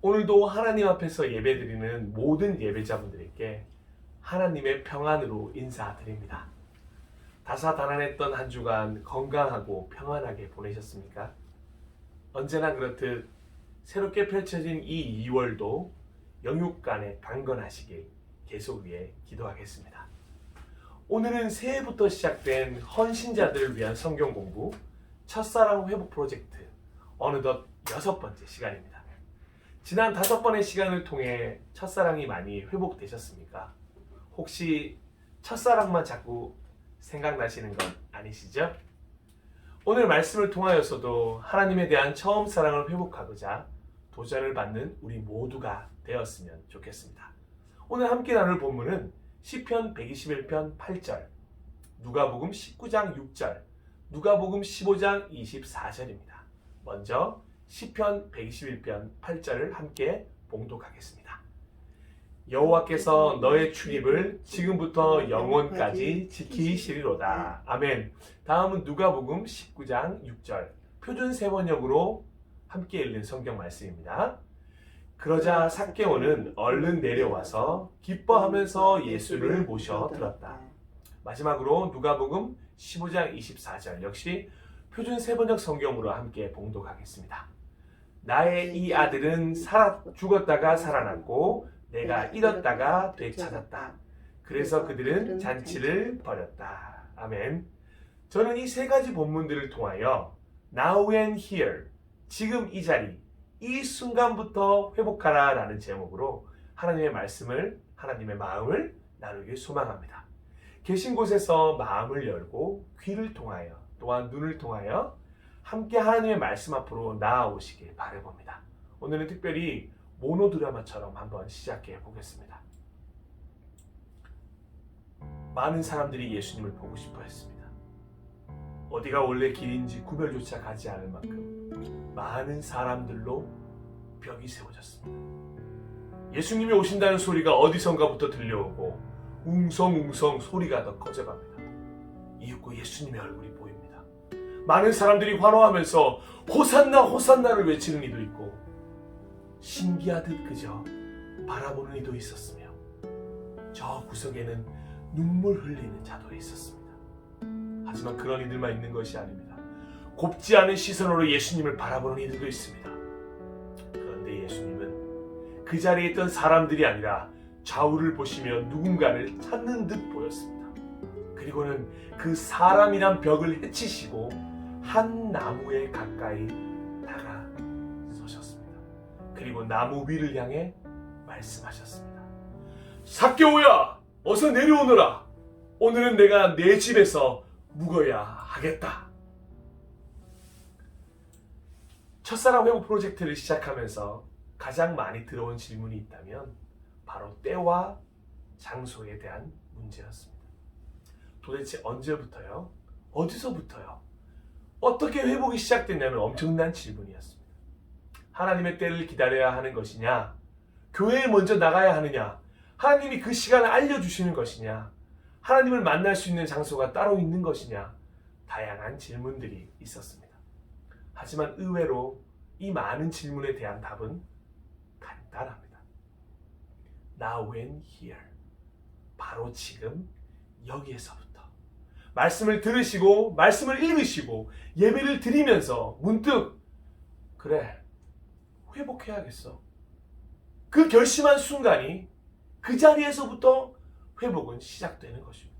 오늘도 하나님 앞에서 예배드리는 모든 예배자분들에게 하나님의 평안으로 인사드립니다. 다사다난했던 한 주간 건강하고 평안하게 보내셨습니까? 언제나 그렇듯 새롭게 펼쳐진 이 2월도 영육간에 강건하시길 계속 위해 기도하겠습니다. 오늘은 새해부터 시작된 헌신자들을 위한 성경 공부 첫사랑 회복 프로젝트 어느덧 6번째 시간입니다. 지난 5번의 시간을 통해 첫사랑이 많이 회복되셨습니까? 혹시 첫사랑만 자꾸 생각나시는 건 아니시죠? 오늘 말씀을 통하여서도 하나님에 대한 처음 사랑을 회복하고자 도전을 받는 우리 모두가 되었으면 좋겠습니다. 오늘 함께 나눌 본문은 시편 121편 8절, 누가복음 19장 6절, 누가복음 15장 24절입니다. 먼저 시편 121편 8절을 함께 봉독하겠습니다. 여호와께서 너의 출입을 지금부터 영원까지 지키시리로다. 아멘. 다음은 누가복음 19장 6절 표준 세번역으로 함께 읽는 성경 말씀입니다. 그러자 삭개오는 얼른 내려와서 기뻐하면서 예수를 모셔 들었다. 마지막으로 누가복음 15장 24절 역시 표준 세번역 성경으로 함께 봉독하겠습니다. 나의 이 아들은 죽었다가 살아났고 내가 잃었다가 되찾았다. 그래서 그들은 잔치를 벌였다. 아멘. 저는 이 세 가지 본문들을 통하여 Now and Here, 지금 이 자리, 이 순간부터 회복하라 라는 제목으로 하나님의 말씀을, 하나님의 마음을 나누길 소망합니다. 계신 곳에서 마음을 열고 귀를 통하여 또한 눈을 통하여 함께 하나님의 말씀 앞으로 나아오시길 바라봅니다. 오늘은 특별히 모노드라마처럼 한번 시작해 보겠습니다. 많은 사람들이 예수님을 보고 싶어 했습니다. 어디가 원래 길인지 구별조차 가지 않을 만큼 많은 사람들로 벽이 세워졌습니다. 예수님이 오신다는 소리가 어디선가부터 들려오고 웅성웅성 소리가 더 커져갑니다. 이윽고 예수님의 얼굴이 보입니다. 많은 사람들이 환호하면서 호산나 호산나를 외치는 이도 있고 신기하듯 그저 바라보는 이도 있었으며 저 구석에는 눈물 흘리는 자도 있었습니다. 하지만 그런 이들만 있는 것이 아닙니다. 곱지 않은 시선으로 예수님을 바라보는 이들도 있습니다. 그런데 예수님은 그 자리에 있던 사람들이 아니라 좌우를 보시며 누군가를 찾는 듯 보였습니다. 그리고는 그 사람이란 벽을 헤치시고 한 나무에 가까이 다가서셨습니다. 그리고 나무 위를 향해 말씀하셨습니다. 삭개오야, 어서 내려오너라. 오늘은 내가 내 집에서 묵어야 하겠다. 첫사랑 회복 프로젝트를 시작하면서 가장 많이 들어온 질문이 있다면 바로 때와 장소에 대한 문제였습니다. 도대체 언제부터요? 어디서부터요? 어떻게 회복이 시작됐냐는 엄청난 질문이었습니다. 하나님의 때를 기다려야 하는 것이냐? 교회에 먼저 나가야 하느냐? 하나님이 그 시간을 알려주시는 것이냐? 하나님을 만날 수 있는 장소가 따로 있는 것이냐? 다양한 질문들이 있었습니다. 하지만 의외로 이 많은 질문에 대한 답은 간단합니다. Now and here. 바로 지금 여기에서부터. 말씀을 들으시고 말씀을 읽으시고 예배를 드리면서 문득 그래, 회복해야겠어. 그 결심한 순간이 그 자리에서부터 회복은 시작되는 것입니다.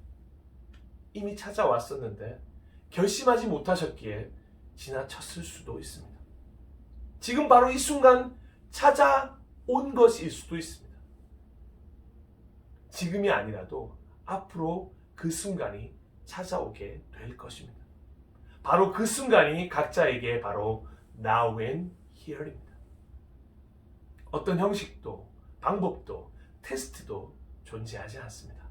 이미 찾아왔었는데 결심하지 못하셨기에 지나쳤을 수도 있습니다. 지금 바로 이 순간 찾아온 것일 수도 있습니다. 지금이 아니라도 앞으로 그 순간이 찾아오게 될 것입니다. 바로 그 순간이 각자에게 바로 Now and Here입니다. 어떤 형식도 방법도 테스트도 존재하지 않습니다.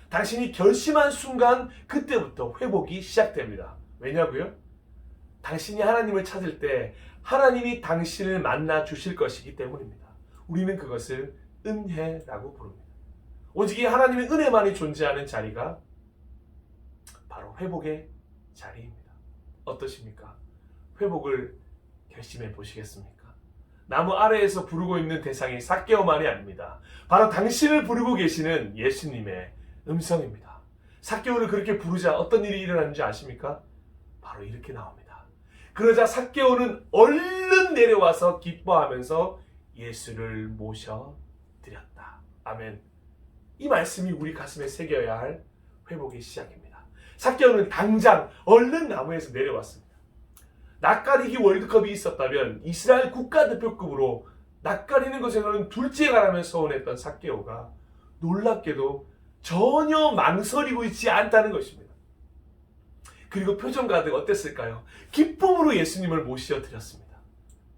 당신이 결심한 순간 그때부터 회복이 시작됩니다. 왜냐고요? 당신이 하나님을 찾을 때 하나님이 당신을 만나 주실 것이기 때문입니다. 우리는 그것을 은혜라고 부릅니다. 오직 이 하나님의 은혜만이 존재하는 자리가 바로 회복의 자리입니다. 어떠십니까? 회복을 결심해 보시겠습니까? 나무 아래에서 부르고 있는 대상이 삭개오만이 아닙니다. 바로 당신을 부르고 계시는 예수님의 음성입니다. 삭개오를 그렇게 부르자 어떤 일이 일어났는지 아십니까? 바로 이렇게 나옵니다. 그러자 삭개오는 얼른 내려와서 기뻐하면서 예수를 모셔드렸다. 아멘. 이 말씀이 우리 가슴에 새겨야 할 회복의 시작입니다. 삭개오는 당장 얼른 나무에서 내려왔습니다. 낯가리기 월드컵이 있었다면 이스라엘 국가대표급으로 낯가리는 것에는 둘째가라며 서운했던 삭개오가 놀랍게도 전혀 망설이고 있지 않다는 것입니다. 그리고 표정 가득 어땠을까요? 기쁨으로 예수님을 모셔드렸습니다.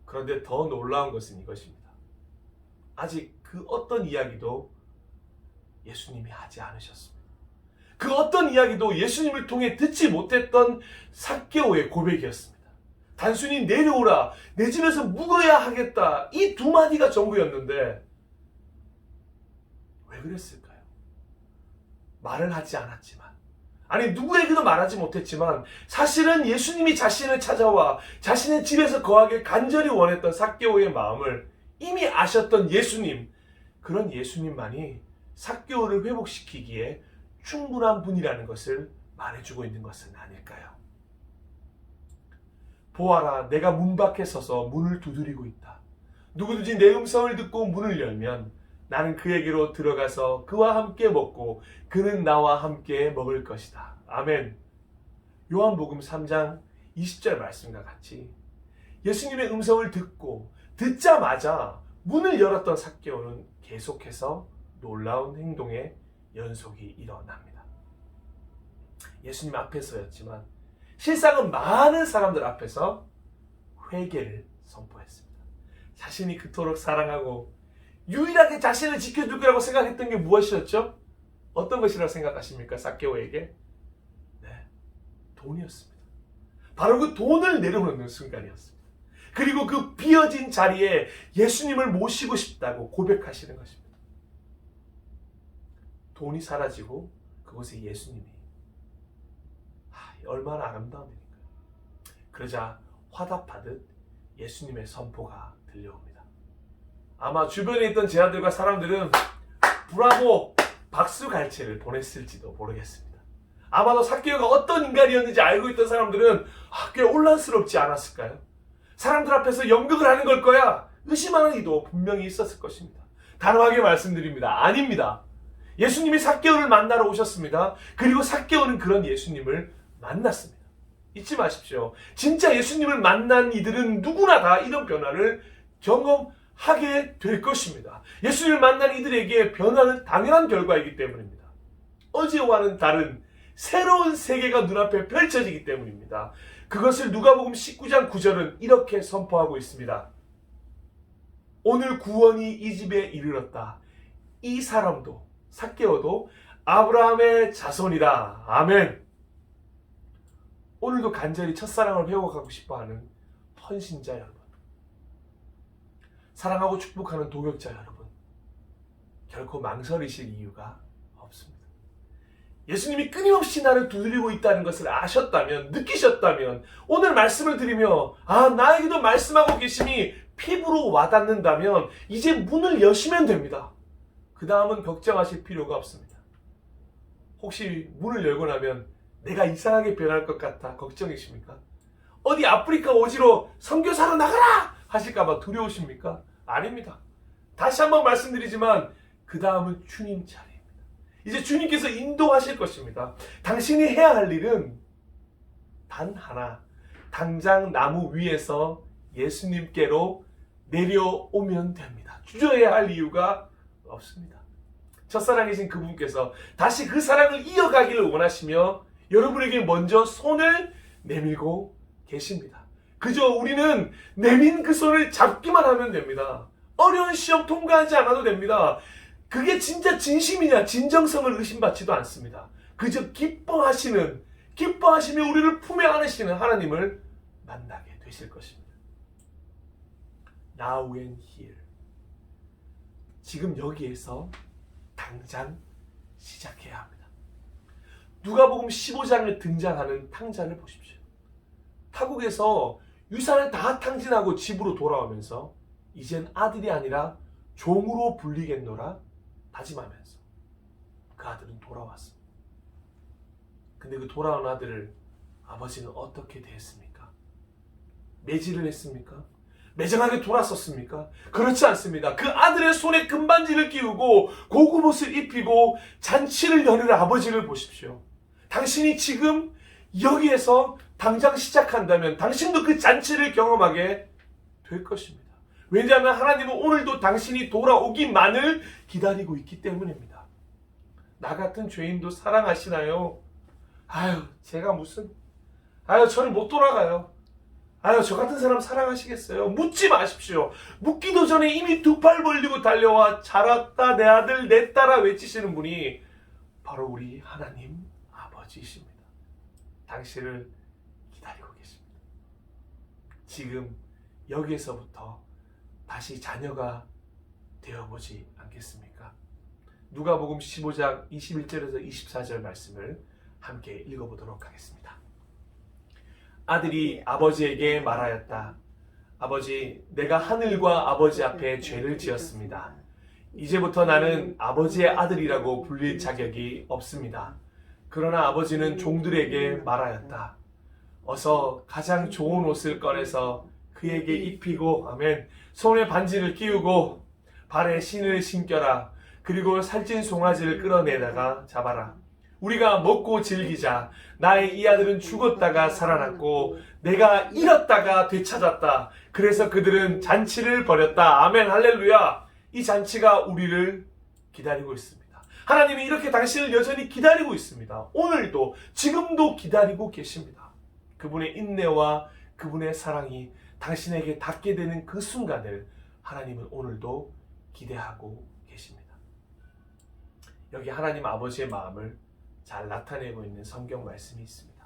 그런데 더 놀라운 것은 이것입니다. 아직 그 어떤 이야기도 예수님이 하지 않으셨습니다. 그 어떤 이야기도 예수님을 통해 듣지 못했던 삭개오의 고백이었습니다. 단순히 내려오라, 내 집에서 묵어야 하겠다, 이 두 마디가 전부였는데 왜 그랬을까요? 말을 하지 않았지만, 아니 누구에게도 말하지 못했지만 사실은 예수님이 자신을 찾아와 자신의 집에서 거하길 간절히 원했던 삭개오의 마음을 이미 아셨던 예수님, 그런 예수님만이 삭개오를 회복시키기에 충분한 분이라는 것을 말해주고 있는 것은 아닐까요? 보아라, 내가 문 밖에 서서 문을 두드리고 있다. 누구든지 내 음성을 듣고 문을 열면 나는 그에게로 들어가서 그와 함께 먹고 그는 나와 함께 먹을 것이다. 아멘. 요한복음 3장 20절 말씀과 같이 예수님의 음성을 듣자마자 문을 열었던 삭개오는 계속해서 놀라운 행동의 연속이 일어납니다. 예수님 앞에서였지만 실상은 많은 사람들 앞에서 회개를 선포했습니다. 자신이 그토록 사랑하고 유일하게 자신을 지켜줄 거라고 생각했던 게 무엇이었죠? 어떤 것이라고 생각하십니까? 삭개오에게? 네, 돈이었습니다. 바로 그 돈을 내려놓는 순간이었습니다. 그리고 그 비어진 자리에 예수님을 모시고 싶다고 고백하시는 것입니다. 돈이 사라지고 그곳에 예수님이, 얼마나 아름다운 일인가요? 그러자 화답하듯 예수님의 선포가 들려옵니다. 아마 주변에 있던 제자들과 사람들은 브라보, 박수갈채를 보냈을지도 모르겠습니다. 아마도 삭개오가 어떤 인간이었는지 알고 있던 사람들은 꽤 혼란스럽지 않았을까요? 사람들 앞에서 연극을 하는 걸 거야, 의심하는 이도 분명히 있었을 것입니다. 단호하게 말씀드립니다. 아닙니다. 예수님이 삭개오를 만나러 오셨습니다. 그리고 삭개오는 그런 예수님을 만났습니다. 잊지 마십시오. 진짜 예수님을 만난 이들은 누구나 다 이런 변화를 경험하게 될 것입니다. 예수님을 만난 이들에게 변화는 당연한 결과이기 때문입니다. 어제와는 다른 새로운 세계가 눈앞에 펼쳐지기 때문입니다. 그것을 누가복음 19장 9절은 이렇게 선포하고 있습니다. 오늘 구원이 이 집에 이르렀다. 이 사람도, 삭개오도 아브라함의 자손이다. 아멘. 오늘도 간절히 첫사랑을 회복하고 싶어하는 헌신자 여러분, 사랑하고 축복하는 동역자 여러분, 결코 망설이실 이유가 없습니다. 예수님이 끊임없이 나를 두드리고 있다는 것을 아셨다면, 느끼셨다면, 오늘 말씀을 드리며 나에게도 말씀하고 계심이 피부로 와닿는다면 이제 문을 여시면 됩니다. 그 다음은 걱정하실 필요가 없습니다. 혹시 문을 열고 나면 내가 이상하게 변할 것 같아 걱정이십니까? 어디 아프리카 오지로 선교사로 나가라 하실까봐 두려우십니까? 아닙니다. 다시 한번 말씀드리지만 그 다음은 주님 차례입니다. 이제 주님께서 인도하실 것입니다. 당신이 해야 할 일은 단 하나, 당장 나무 위에서 예수님께로 내려오면 됩니다. 주저해야 할 이유가 없습니다. 첫사랑이신 그분께서 다시 그 사랑을 이어가기를 원하시며 여러분에게 먼저 손을 내밀고 계십니다. 그저 우리는 내민 그 손을 잡기만 하면 됩니다. 어려운 시험 통과하지 않아도 됩니다. 그게 진짜 진심이냐 진정성을 의심받지도 않습니다. 그저 기뻐하시며 우리를 품에 안으시는 하나님을 만나게 되실 것입니다. Now and here. 지금 여기에서 당장 시작해야 합니다. 누가복음 15장에 등장하는 탕자를 보십시오. 타국에서 유산을 다 탕진하고 집으로 돌아오면서 이젠 아들이 아니라 종으로 불리겠노라 다짐하면서 그 아들은 돌아왔습니다. 근데 그 돌아온 아들을 아버지는 어떻게 대했습니까? 매질을 했습니까? 매정하게 돌았었습니까? 그렇지 않습니다. 그 아들의 손에 금반지를 끼우고 고급 옷을 입히고 잔치를 여는 아버지를 보십시오. 당신이 지금 여기에서 당장 시작한다면 당신도 그 잔치를 경험하게 될 것입니다. 왜냐하면 하나님은 오늘도 당신이 돌아오기만을 기다리고 있기 때문입니다. 나 같은 죄인도 사랑하시나요? 제가 무슨 저는 못 돌아가요. 저 같은 사람 사랑하시겠어요? 묻지 마십시오. 묻기도 전에 이미 두 팔 벌리고 달려와 잘왔다 내 아들 내 딸아 외치시는 분이 바로 우리 하나님 아버지이십니다. 당신을 기다리고 계십니다. 지금 여기에서부터 다시 자녀가 되어보지 않겠습니까? 누가복음 15장 21절에서 24절 말씀을 함께 읽어보도록 하겠습니다. 아들이 아버지에게 말하였다. 아버지, 내가 하늘과 아버지 앞에 죄를 지었습니다. 이제부터 나는 아버지의 아들이라고 불릴 자격이 없습니다. 그러나 아버지는 종들에게 말하였다. 어서 가장 좋은 옷을 꺼내서 그에게 입히고, 아멘, 손에 반지를 끼우고 발에 신을 신겨라. 그리고 살찐 송아지를 끌어내다가 잡아라. 우리가 먹고 즐기자. 나의 이 아들은 죽었다가 살아났고 내가 잃었다가 되찾았다. 그래서 그들은 잔치를 벌였다. 아멘, 할렐루야. 이 잔치가 우리를 기다리고 있습니다. 하나님이 이렇게 당신을 여전히 기다리고 있습니다. 오늘도 지금도 기다리고 계십니다. 그분의 인내와 그분의 사랑이 당신에게 닿게 되는 그 순간을 하나님은 오늘도 기대하고 계십니다. 여기 하나님 아버지의 마음을 잘 나타내고 있는 성경 말씀이 있습니다.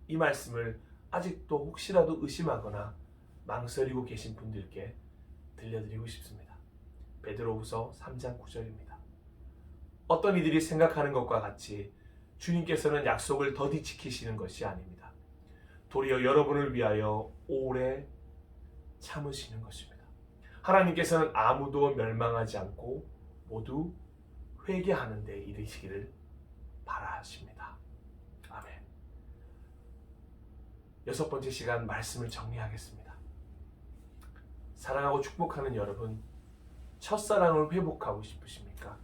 이 말씀을 아직도 혹시라도 의심하거나 망설이고 계신 분들께 들려드리고 싶습니다. 베드로후서 3장 9절입니다. 어떤 이들이 생각하는 것과 같이 주님께서는 약속을 더디 지키시는 것이 아닙니다. 도리어 여러분을 위하여 오래 참으시는 것입니다. 하나님께서는 아무도 멸망하지 않고 모두 회개하는 데 이르시기를 바라십니다. 아멘. 6번째 시간 말씀을 정리하겠습니다. 사랑하고 축복하는 여러분, 첫사랑을 회복하고 싶으십니까?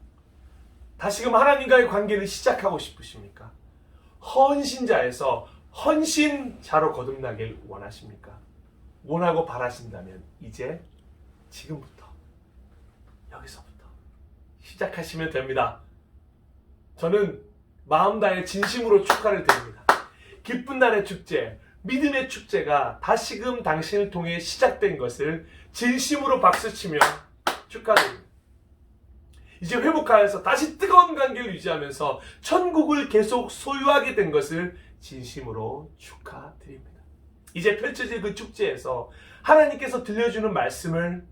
다시금 하나님과의 관계를 시작하고 싶으십니까? 헌신자에서 헌신자로 거듭나길 원하십니까? 원하고 바라신다면 이제 지금부터 여기서부터 시작하시면 됩니다. 저는 마음 다해 진심으로 축하를 드립니다. 기쁜 날의 축제, 믿음의 축제가 다시금 당신을 통해 시작된 것을 진심으로 박수치며 축하드립니다. 이제 회복하여서 다시 뜨거운 관계를 유지하면서 천국을 계속 소유하게 된 것을 진심으로 축하드립니다. 이제 펼쳐질 그 축제에서 하나님께서 들려주는 말씀을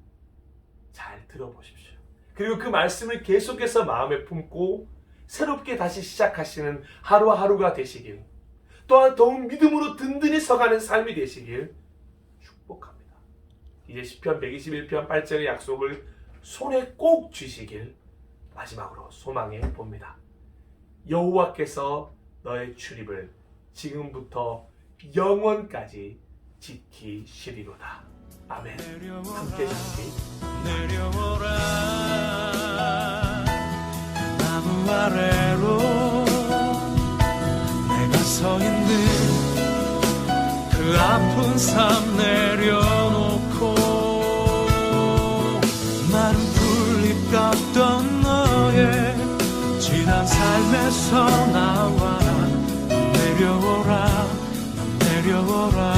잘 들어보십시오. 그리고 그 말씀을 계속해서 마음에 품고 새롭게 다시 시작하시는 하루하루가 되시길, 또한 더욱 믿음으로 든든히 서가는 삶이 되시길 축복합니다. 이제 시편 121편 8절의 약속을 손에 꼭 쥐시길 마지막으로 소망해 봅니다. 여호와께서 너의 출입을 지금부터 영원까지 지키시리로다. 아멘. 함께 하시기 내려오라. 나무 아래로 내가 서 있는 그 아픈 삶 내려놓고 마른 풀잎 같던 너의 지난 삶에서 나와 내려오라. 내려오라.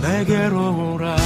내게로 오라.